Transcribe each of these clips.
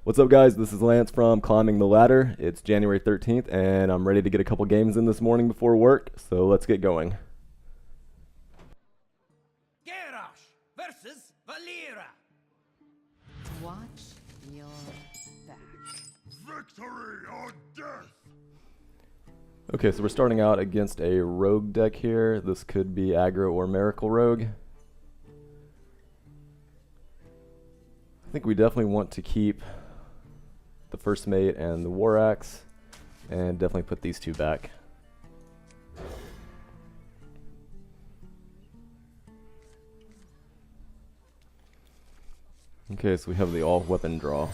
What's up, guys? This is Lance from Climbing the Ladder. It's January 13th, and I'm ready to get a couple games in this morning before work, so let's get going. Garrosh versus Valera. Watch your back. Victory or death! Okay, so we're starting out against a rogue deck here. This could be aggro or miracle rogue. I think we definitely want to keep the first mate and the war axe, and definitely put these two back. Okay, so we have the all weapon draw.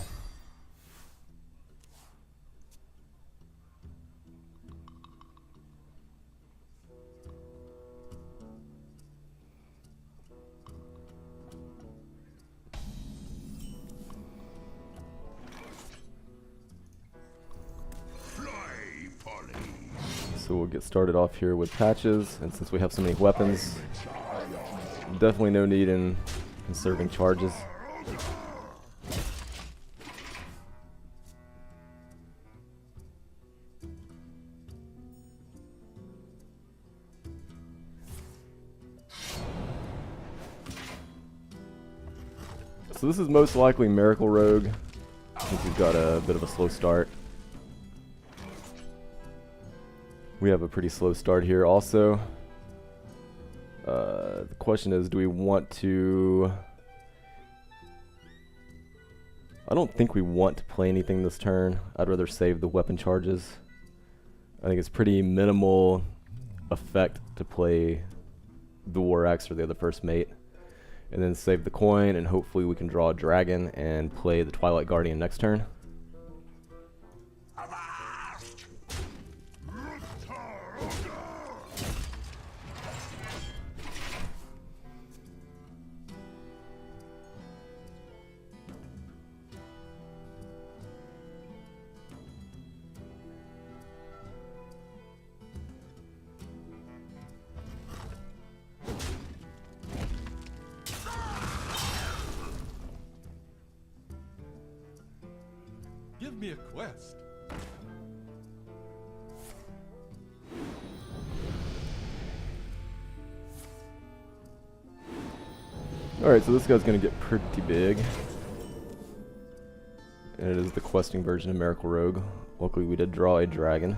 So we'll get started off here with patches, and since we have so many weapons, definitely no need in conserving charges. So this is most likely Miracle Rogue, since he's got a bit of a slow start. We have a pretty slow start here also. The question is, do we want to... I don't think we want to play anything this turn. I'd rather save the weapon charges. I think it's pretty minimal effect to play the War Axe or the other first mate. And then save the coin, and hopefully we can draw a dragon and play the Twilight Guardian next turn. Give me a quest. Alright, so this guy's gonna get pretty big. And it is the questing version of Miracle Rogue. Luckily we did draw a dragon.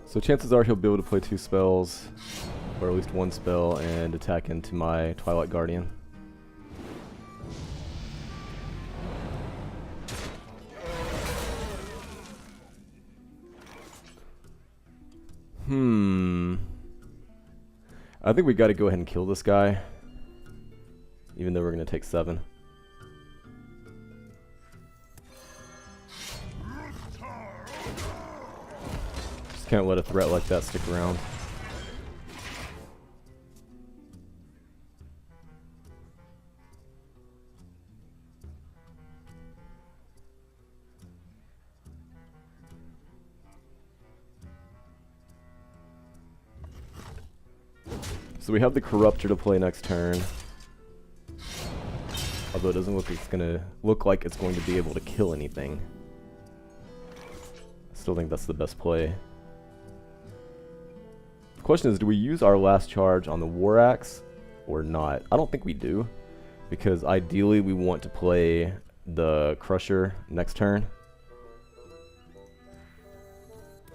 So chances are he'll be able to play two spells, or at least one spell, and attack into my Twilight Guardian. I think we gotta go ahead and kill this guy, even though we're gonna take 7. Can't let a threat like that stick around. So we have the Corruptor to play next turn. Although it doesn't look like it's going to be able to kill anything. I still think that's the best play. The question is, do we use our last charge on the War Axe or not? I don't think we do, because ideally we want to play the Crusher next turn.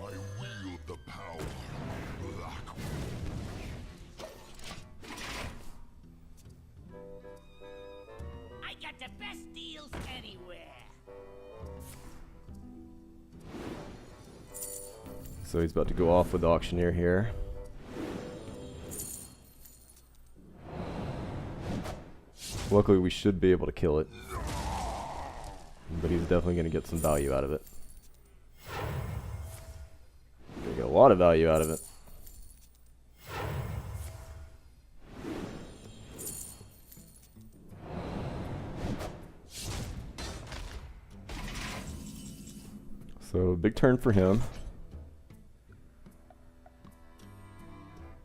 I wield the power of Black. I got the best deals anywhere. So he's about to go off with the Auctioneer here. Luckily we should be able to kill it, but he's definitely going to get some value out of it. Gonna get a lot of value out of it. So big turn for him.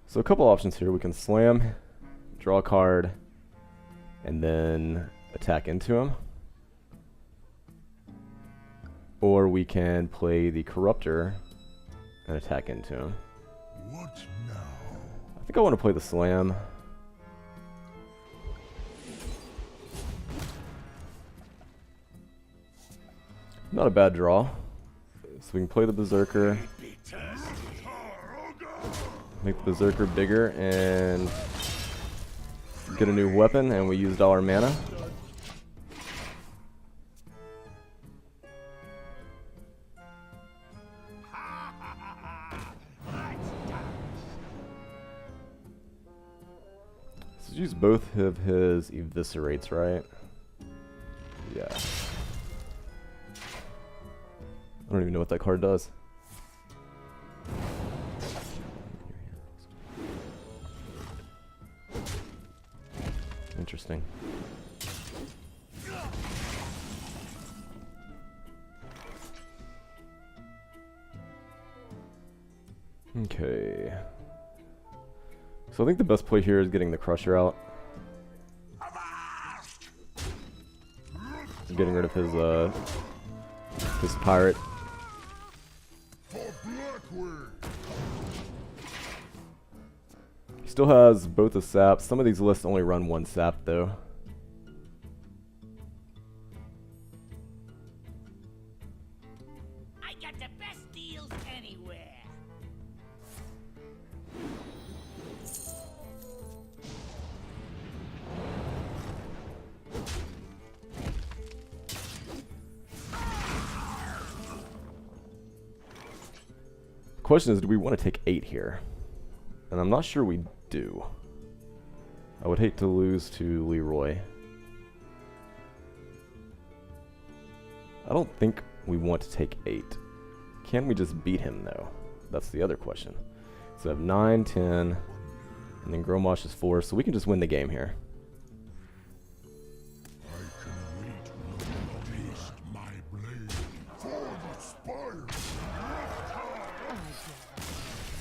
So a couple options here. We can slam, draw a card, and then attack into him. Or we can play the Corruptor and attack into him. What now? I think I want to play the slam. Not a bad draw. So we can play the Berserker. Make the Berserker bigger and get a new weapon, and we used all our mana. So use both of his eviscerates, right? Yeah. I don't even know what that card does. Interesting. Okay. So I think the best play here is getting the Crusher out. Getting rid of his pirate. He still has both the saps. Some of these lists only run one sap though. I got the best deals anywhere. Question is, do we want to take 8 here? And I'm not sure we do. I would hate to lose to Leroy. I don't think we want to take 8. Can we just beat him though? That's the other question. So I have 9, 10, and then Gromosh is 4, so we can just win the game here.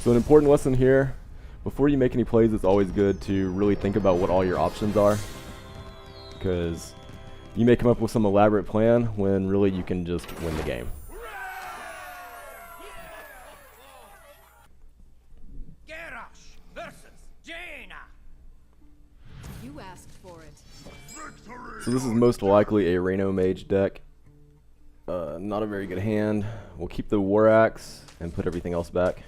So an important lesson here, before you make any plays, it's always good to really think about what all your options are. Because you may come up with some elaborate plan when really you can just win the game. Garrosh versus Jaina. You asked for it. So this is most likely a Reno Mage deck. Not a very good hand. We'll keep the War Axe and put everything else back.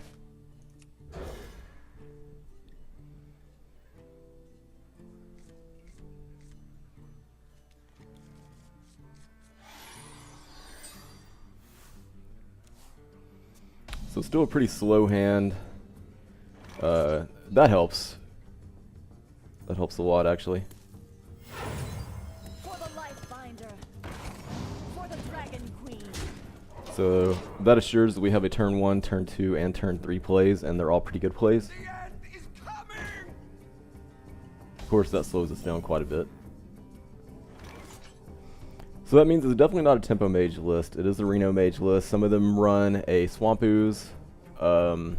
So still a pretty slow hand. That helps. That helps a lot, actually. For the life binder. For the dragon queen. So that assures that we have a turn 1, turn 2, and turn 3 plays, and they're all pretty good plays. The end is coming. Of course, that slows us down quite a bit. So that means it's definitely not a Tempo Mage list. It is a Reno Mage list. Some of them run a Swamp Ooze. So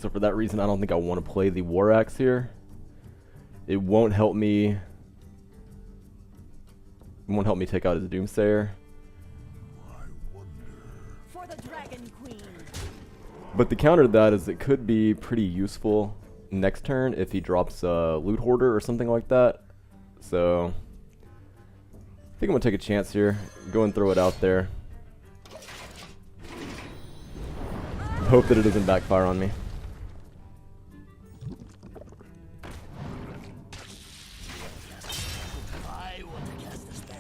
for that reason, I don't think I want to play the War Axe here. It won't help me. It won't help me take out his Doomsayer. For the dragon queen. But the counter to that is it could be pretty useful next turn if he drops a Loot Hoarder or something like that. So I think I'm going to take a chance here. Go and throw it out there. Hope that it doesn't backfire on me. I want to cast a spell.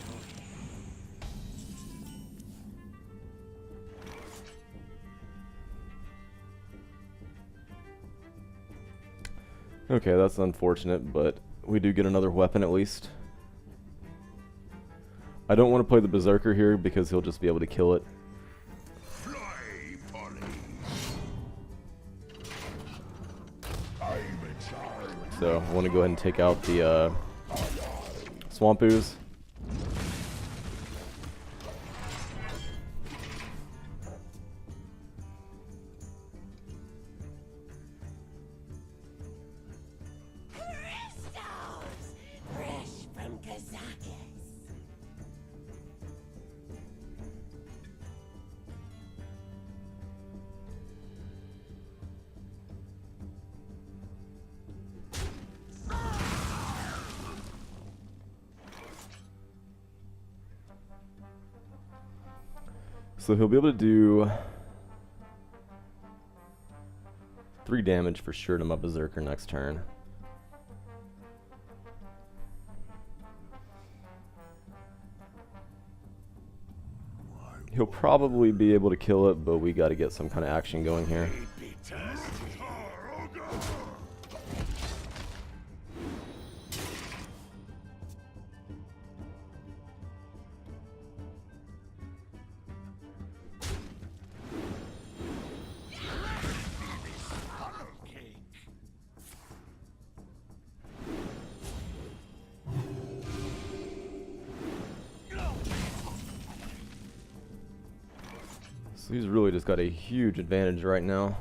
Okay, that's unfortunate, but we do get another weapon at least. I don't want to play the Berserker here because he'll just be able to kill it. So I want to go ahead and take out the Swamp Ooze. So he'll be able to do 3 damage for sure to my Berserker next turn. He'll probably be able to kill it, but we got to get some kind of action going here. So he's really just got a huge advantage right now.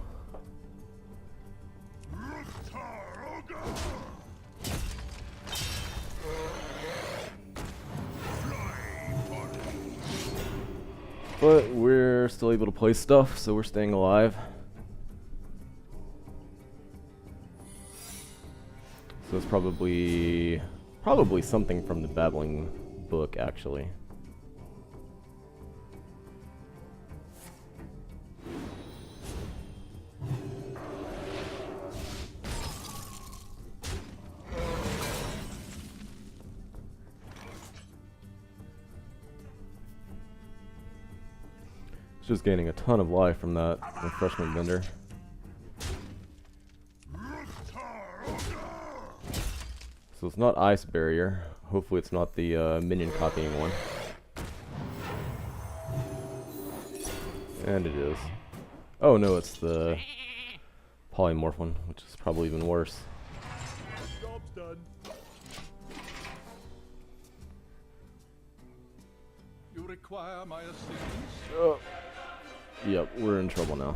But we're still able to play stuff, so we're staying alive. So it's probably something from the Babbling book, actually. Just gaining a ton of life from that refreshment vendor. So it's not Ice Barrier. Hopefully it's not the minion copying one. And it is. Oh no, it's the polymorph one, which is probably even worse. Job's done. You require my assistance? Oh. Yep, we're in trouble now.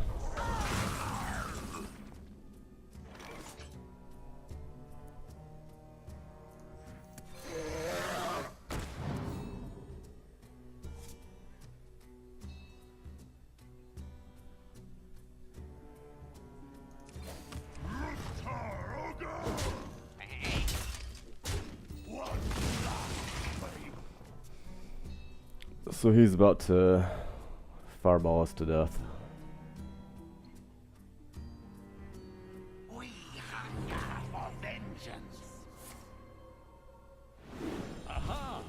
So he's about to fireball us to death. We hunger for vengeance. Aha!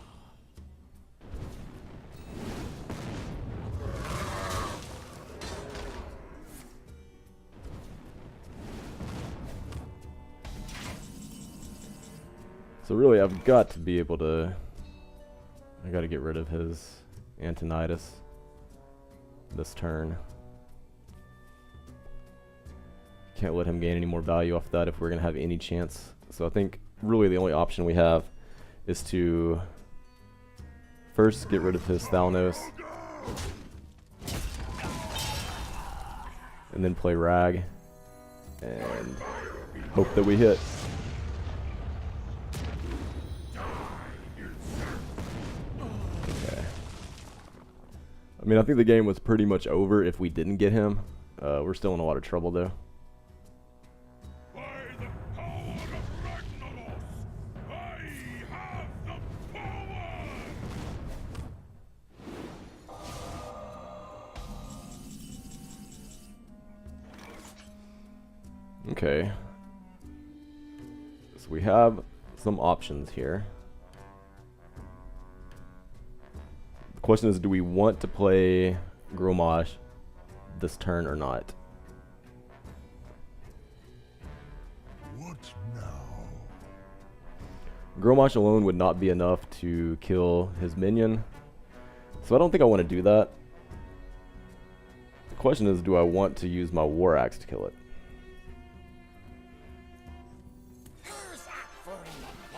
So really, I've got to be able to... I gotta get rid of his Antonitis this turn. Can't let him gain any more value off that if we're gonna have any chance. So I think really the only option we have is to first get rid of his Thalnos and then play Rag and hope that we hit. I mean, I think the game was pretty much over if we didn't get him. We're still in a lot of trouble, though. By the power of Ragnaros, I have the power! Okay. So we have some options here. The question is, do we want to play Reno Mage this turn or not? What now? Reno Mage alone would not be enough to kill his minion, so I don't think I want to do that. The question is, do I want to use my War Axe to kill it? Who's up for an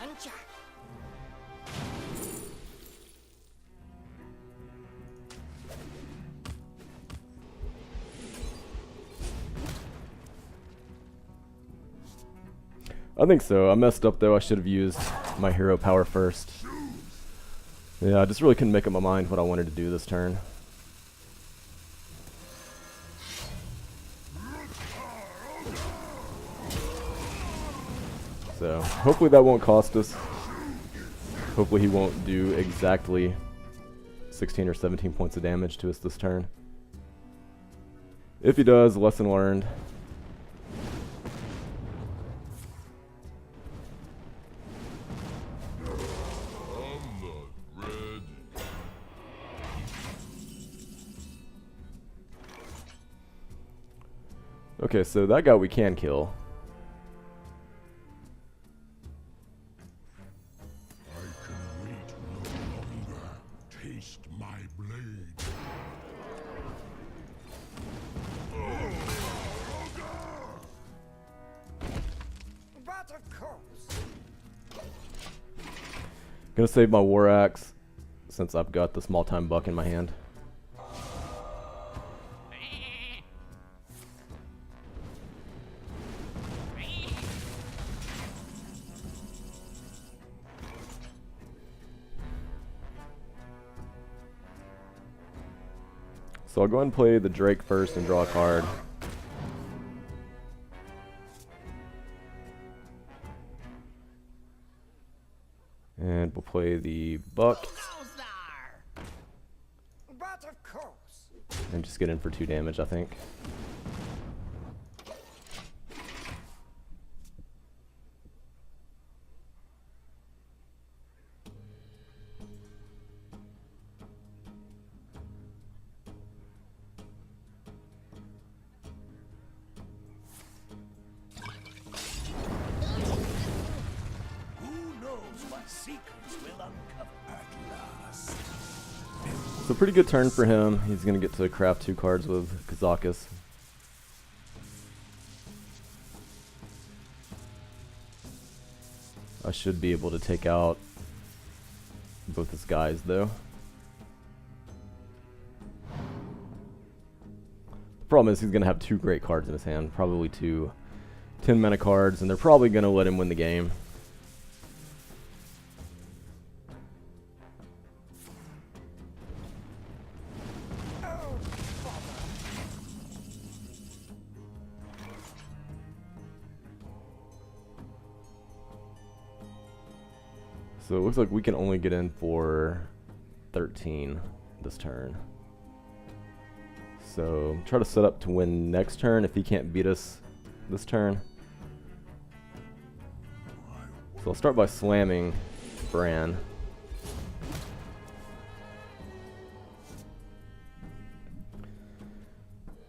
adventure? I think so. I messed up though. I should have used my hero power first. Yeah, I just really couldn't make up my mind what I wanted to do this turn. So, hopefully that won't cost us. Hopefully he won't do exactly 16 or 17 points of damage to us this turn. If he does, lesson learned. I'm not ready. Okay, so that guy we can kill. I can wait no longer. Taste my blade. But of course. Gonna save my war axe since I've got the small time buck in my hand. So I'll go ahead and play the Drake first and draw a card. And we'll play the buck Goes there. But of course. and just get in for 2 damage, I think. Who knows what secrets will uncover at last? So pretty good turn for him. He's gonna get to craft 2 cards with Kazakus. I should be able to take out both his guys though. The problem is he's gonna have 2 great cards in his hand, probably 2 10 mana cards, and they're probably gonna let him win the game. Oh, bother. So it looks like we can only get in for 13 this turn. So try to set up to win next turn if he can't beat us this turn. So I'll start by slamming Bran.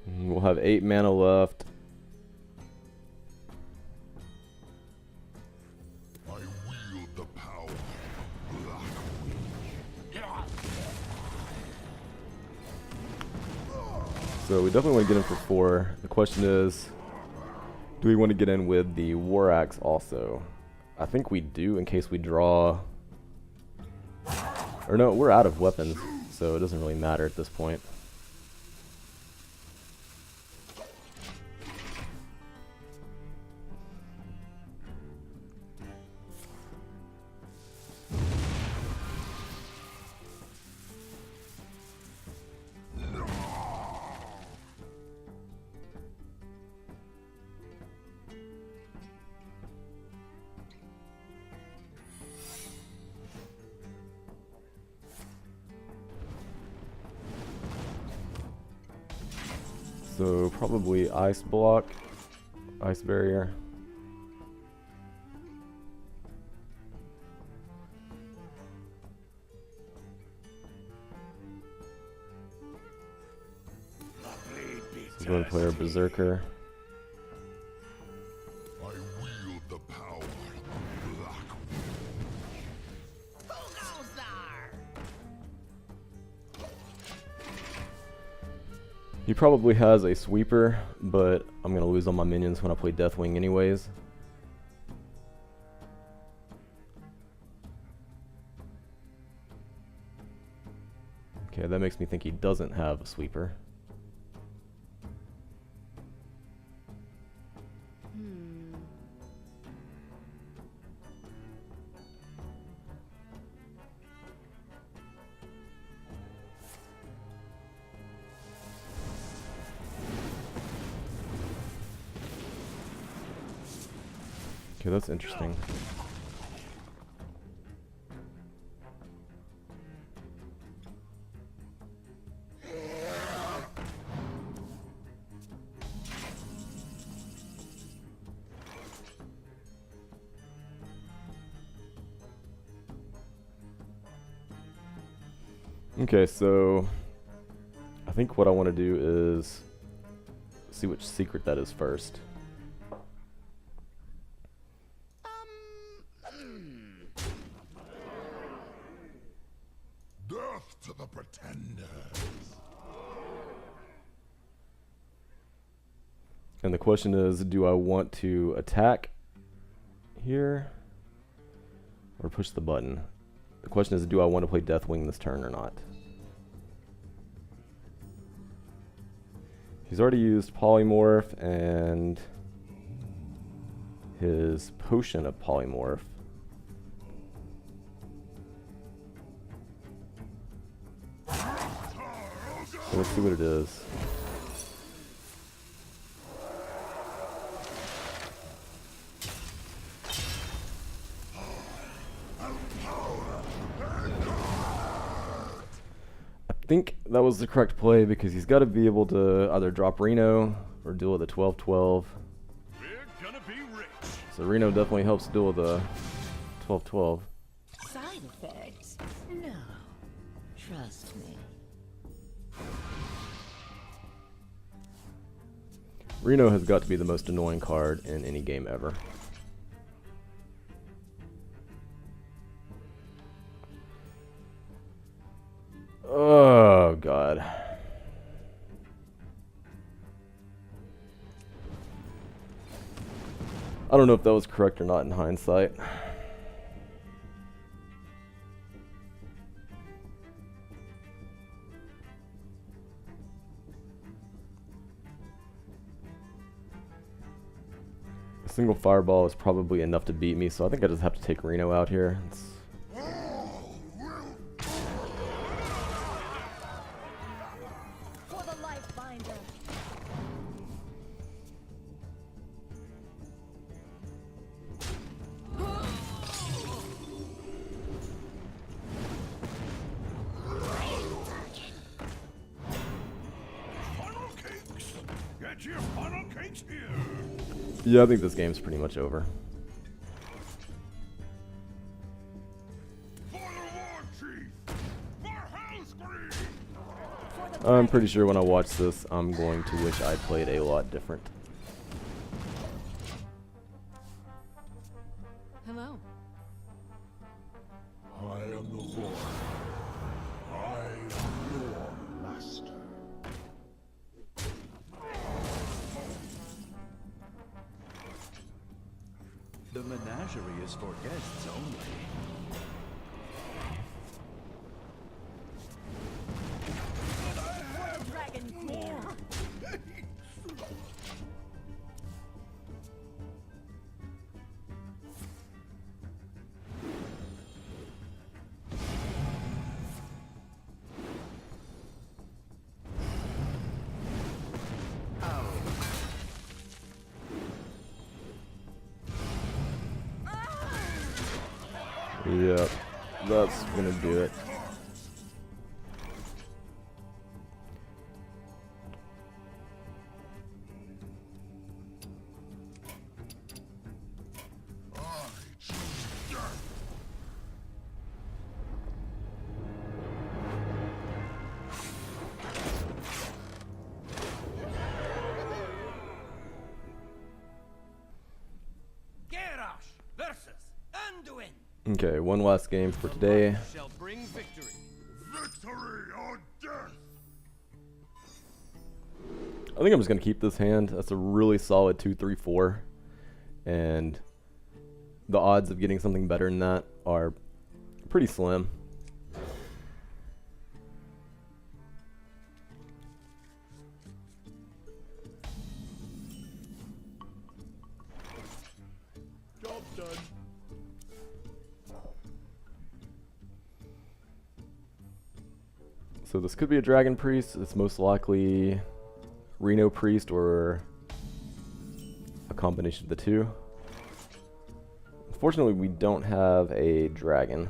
And we'll have 8 mana left. I wield the power. So we definitely want to get in for 4. The question is, do we want to get in with the War Axe also? I think we do in case we draw... Or no, we're out of weapons, so it doesn't really matter at this point. So probably ice block, ice barrier. So go ahead and play our berserker. I wield the power. Who goes there? He probably has a sweeper, but I'm gonna lose all my minions when I play Deathwing anyways. Okay, that makes me think he doesn't have a sweeper. Okay, that's interesting. Okay, so I think what I want to do is see which secret that is first. Death to the pretenders. And the question is, do I want to attack here or push the button? The question is, do I want to play Deathwing this turn or not? He's already used Polymorph and his potion of Polymorph. So let's see what it is. I think that was the correct play because he's got to be able to either drop Reno or deal with a 12-12. We're gonna be rich. So Reno definitely helps deal with a 12-12. Side effects? No. Trust me. Reno has got to be the most annoying card in any game ever. Oh, God. I don't know if that was correct or not in hindsight. A single fireball is probably enough to beat me, so I think I just have to take Reno out here. For the life binder. Funnel cakes! Get your funnel cakes here! Yeah, I think this game's pretty much over. For the war chief! For Hellscream! For the I'm pretty sure when I watch this, I'm going to wish I played a lot different. Hello. I am the Lord. I am your master. The menagerie is for guests only. For the dragon queen. Yep, that's gonna do it. I choose death. Garrosh versus Anduin! Okay, one last game for today. Shall bring victory. Victory or death. I think I'm just gonna keep this hand. That's a really solid 2-3-4, and the odds of getting something better than that are pretty slim. Job's done. So this could be a Dragon Priest. It's most likely Reno Priest or a combination of the two. Unfortunately, we don't have a dragon.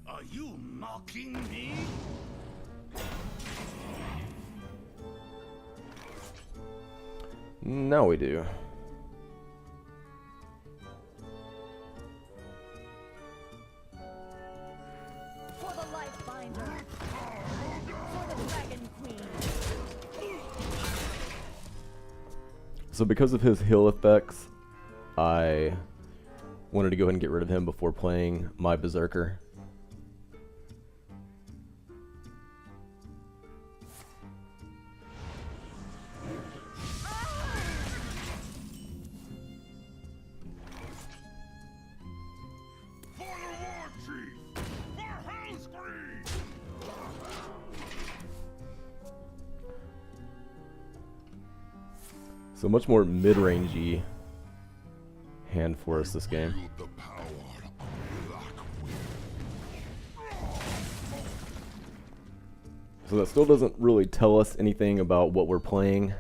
Are you mocking me? Now we do. So because of his heal effects, I wanted to go ahead and get rid of him before playing my Berserker. For the war chief! For Hellscream! So much more mid-rangey hand for us this game. Wield the power of Black Wind. So that still doesn't really tell us anything about what we're playing.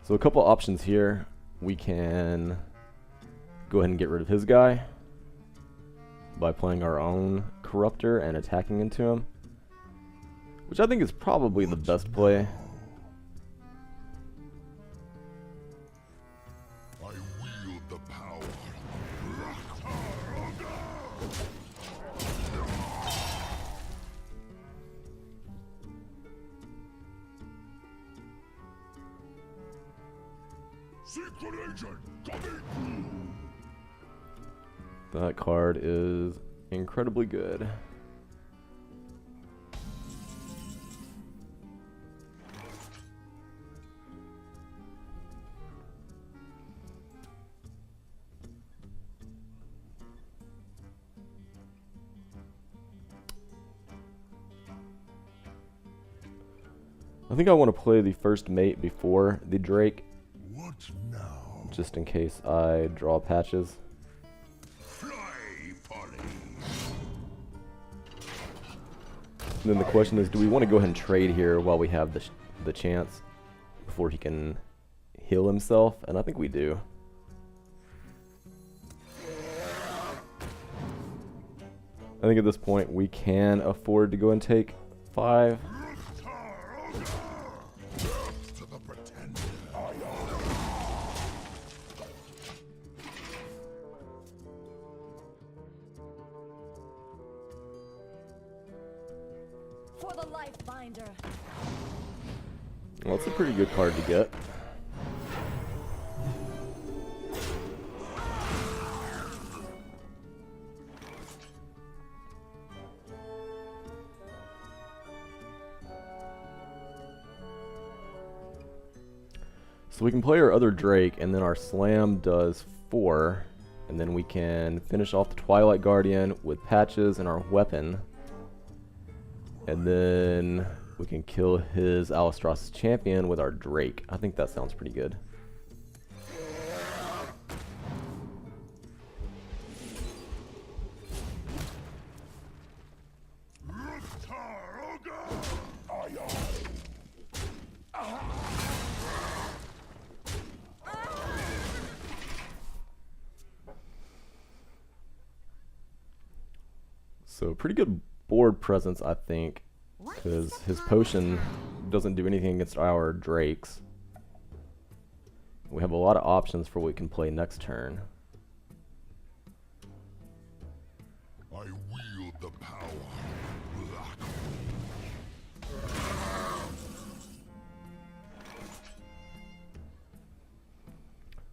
So a couple options here. We can go ahead and get rid of his guy by playing our own Corruptor and attacking into him, which I think is probably the best play. I wield the power of Black Secret agent coming through! That card is incredibly good. I think I want to play the first mate before the Drake, What now? just in case I draw patches. Fly, Polly! And then the question is, do we want to go ahead and trade here while we have the chance before he can heal himself? And I think we do. I think at this point we can afford to go and take 5. To the pretender! For the life binder. Well, that's a pretty good card to get. So we can play our other Drake, and then our Slam does 4, and then we can finish off the Twilight Guardian with patches and our weapon, and then we can kill his Albatross champion with our Drake. I think that sounds pretty good. So pretty good board presence, I think, because his potion doesn't do anything against our Drakes. We have a lot of options for what we can play next turn. I wield the power of Black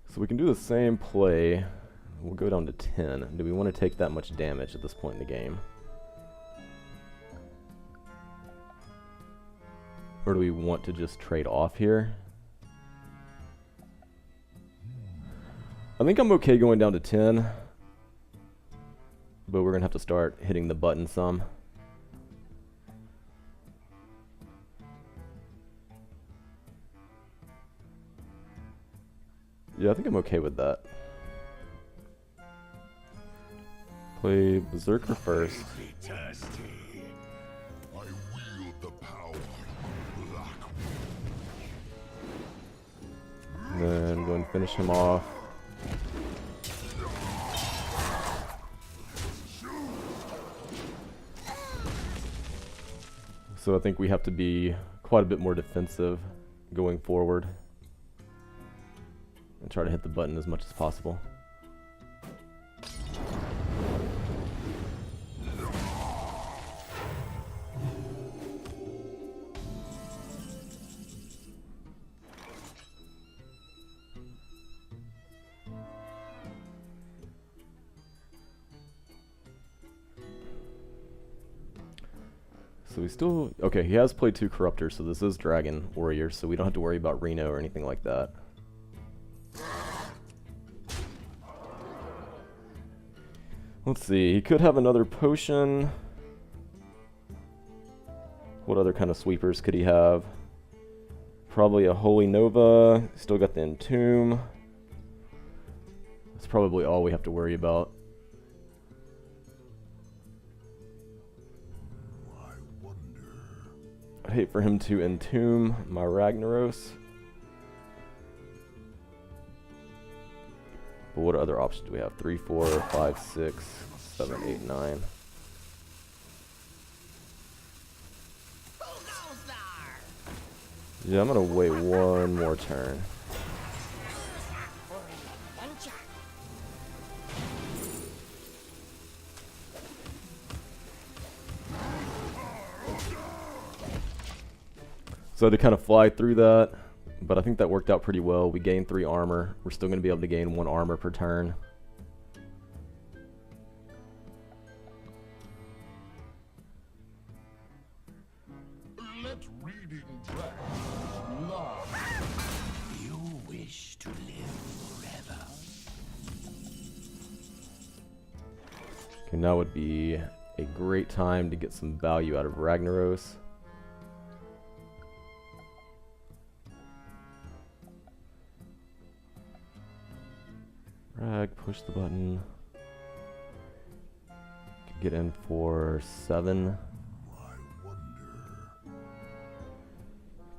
So we can do the same play. We'll go down to 10. Do we want to take that much damage at this point in the game? Or do we want to just trade off here? I think I'm okay going down to 10. But we're going to have to start hitting the button some. Yeah, I think I'm okay with that. Play Berserker first. Be thirsty. I wield the power of Black And then go and finish him off. So I think we have to be quite a bit more defensive going forward. And try to hit the button as much as possible. So we still... Okay, he has played 2 Corruptors, so this is Dragon Warrior, so we don't have to worry about Reno or anything like that. Let's see, he could have another potion. What other kind of sweepers could he have? Probably a Holy Nova. Still got the Entomb. That's probably all we have to worry about. I wonder. I'd hate for him to Entomb my Ragnaros. But what other options do we have? 3, 4, 5, 6, 7, 8, 9. Yeah, I'm gonna wait one more turn. So to kind of fly through that, but I think that worked out pretty well. We gained 3 armor. We're still going to be able to gain 1 armor per turn. Let reading dragons love. You wish to live forever. Okay, now would be a great time to get some value out of Ragnaros. Rag, push the button. Could get in for 7. I wonder.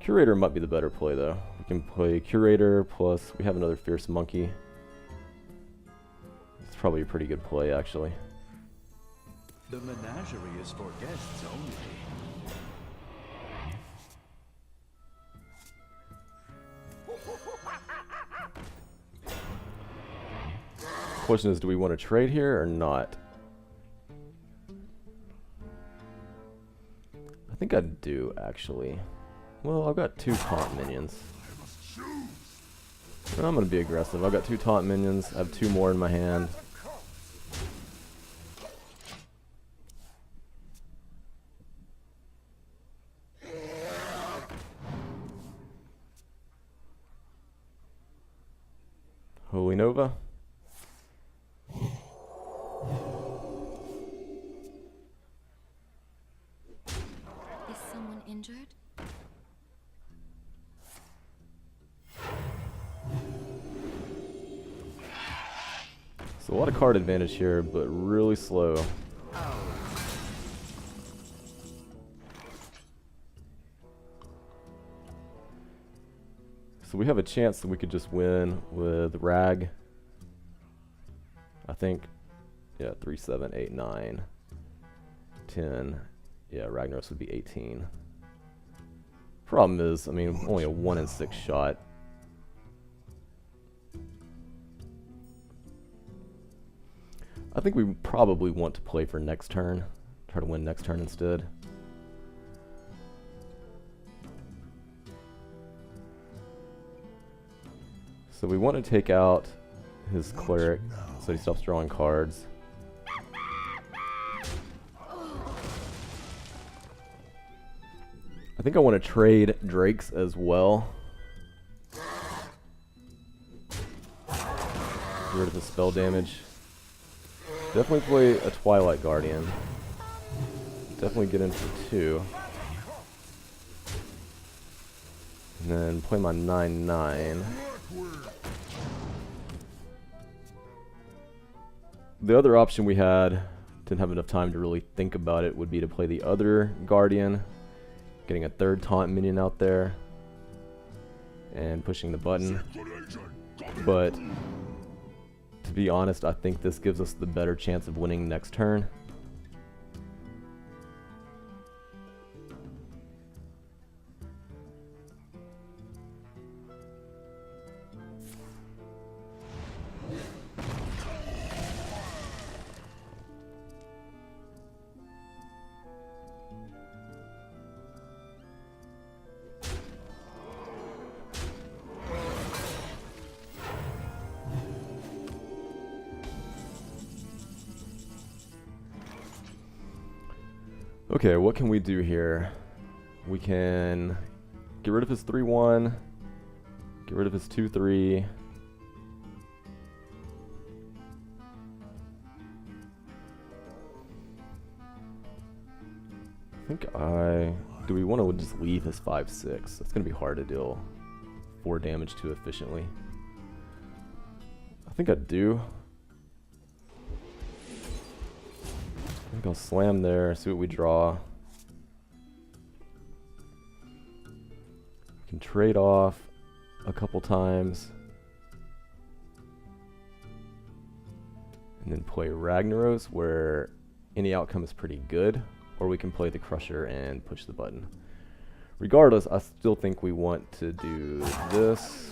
Curator might be the better play though. We can play Curator plus we have another Fierce Monkey. It's probably a pretty good play actually. The menagerie is for guests only. Question is, do we want to trade here or not? I think I do actually. Well, I've got 2 taunt minions. I'm gonna be aggressive. I've got 2 taunt minions. I have 2 more in my hand. Holy Nova. Is someone injured? So a lot of card advantage here, but really slow. So we have a chance that we could just win with Rag. I think, yeah, 3, 7, 8, 9, 10. Yeah, Ragnaros would be 18. Problem is, I mean, only a 1 in 6 shot. I think we probably want to play for next turn. Try to win next turn instead. So we want to take out his cleric so he stops drawing cards. I think I want to trade Drakes as well. Get rid of the spell damage. Definitely play a Twilight Guardian. Definitely get in for 2. And then play my 9/9. The other option we had, didn't have enough time to really think about it, would be to play the other Guardian, getting a 3rd taunt minion out there, and pushing the button. But to be honest, I think this gives us the better chance of winning next turn. Okay, what can we do here? We can get rid of his 3/1, get rid of his 2/3. Do we want to just leave his 5/6? That's going to be hard to deal 4 damage to efficiently. I think I do. I think I'll slam there, see what we draw. We can trade off a couple times. And then play Ragnaros, where any outcome is pretty good. Or we can play the Crusher and push the button. Regardless, I still think we want to do this.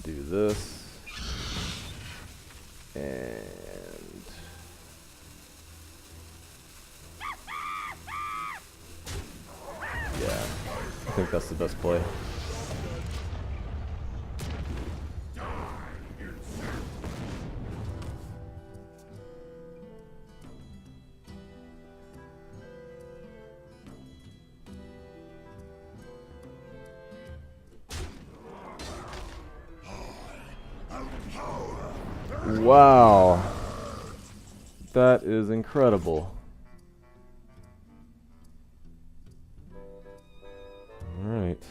Do this. And yeah, I think that's the best play. Wow, that is incredible. Alright,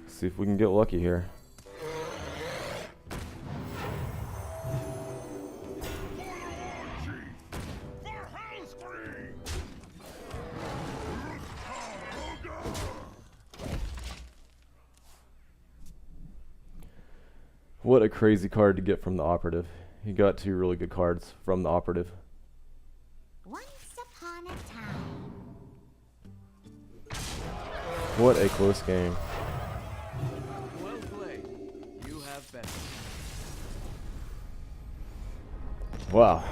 see if we can get lucky here. What a crazy card to get from the operative. He got 2 really good cards from the operative. Once upon a time. What a close game. Well played. You have better. Wow.